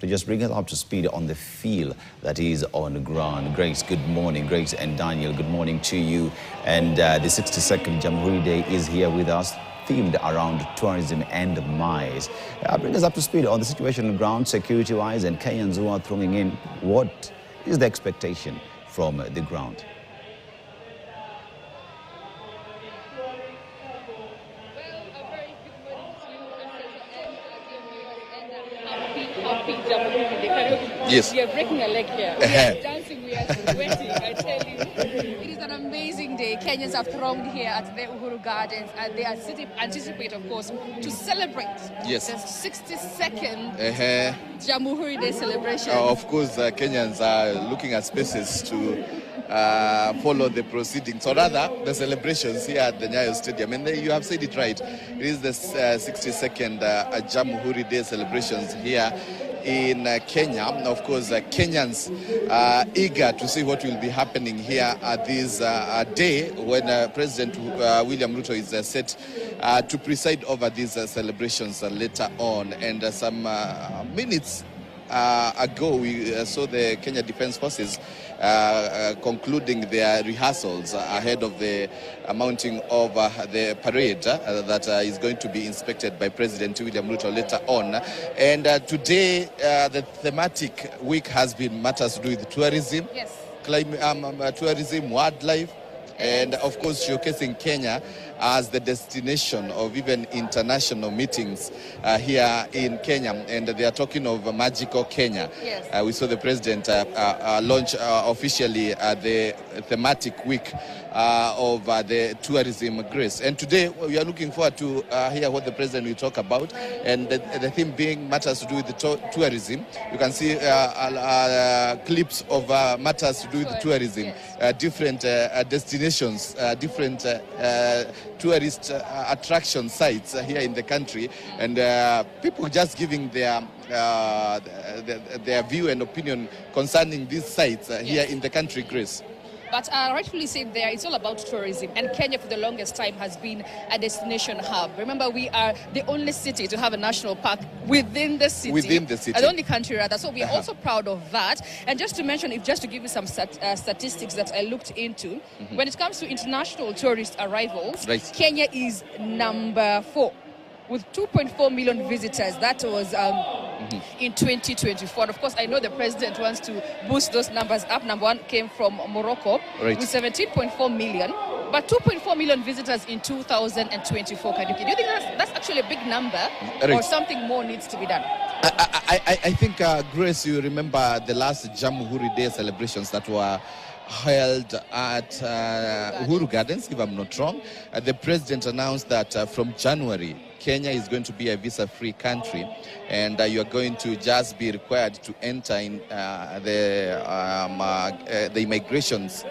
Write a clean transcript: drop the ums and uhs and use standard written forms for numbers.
To just bring us up to speed on the feel that is on the ground. Grace, good morning. Grace and Daniel, good morning to you. And the 62nd Jamhuri Day is here with us, themed around tourism and maize. Bring us up to speed on the situation on the ground, security-wise, and Kenyans who are throwing in. What is the expectation from the ground? Yes. We are breaking a leg here. We are dancing, we are sweating, I tell you. It is an amazing day. Kenyans have thronged here at the Uhuru Gardens and they anticipate, of course, to celebrate the 62nd Jamhuri Day Celebrations. Of course, Kenyans are looking at spaces to follow the proceedings, or rather, the celebrations here at the Nyayo Stadium. And you have said it right. It is the 62nd Jamhuri Day Celebrations here in Kenya. Of course, Kenyans are eager to see what will be happening here at this day when President William Ruto is set to preside over these celebrations later on. And some minutes ago, we saw the Kenya Defence Forces concluding their rehearsals ahead of the mounting of the parade that is going to be inspected by President William Ruto later on. And today, the thematic week has been matters to do with tourism, tourism, wildlife, and of course showcasing Kenya as the destination of even international meetings here in Kenya. And they are talking of magical Kenya. Yes. We saw the president launch officially the thematic week of the tourism grace. And today we are looking forward to hear what the president will talk about. And the theme being matters to do with the tourism. You can see clips of matters to do with tourism, different destinations, different tourist attraction sites here in the country, and people just giving their view and opinion concerning these sites here in the country, Grace. But rightfully said there, it's all about tourism. And Kenya for the longest time has been a destination hub. Remember, we are the only city to have a national park within the city. Within the city. The only country rather. So we are also proud of that. And just to mention, just to give you some statistics that I looked into, when it comes to international tourist arrivals, Kenya is number 4. with 2.4 million visitors. That was in 2024. And of course, I know the president wants to boost those numbers up. Number 1 came from Morocco with 17.4 million. But 2.4 million visitors in 2024, do you think that's actually a big number, or something more needs to be done? I think, Grace, you remember the last Jamhuri Day celebrations that were held at Uhuru Gardens, if I'm not wrong. The president announced that from January, Kenya is going to be a visa-free country, and you are going to just be required to enter in the immigrations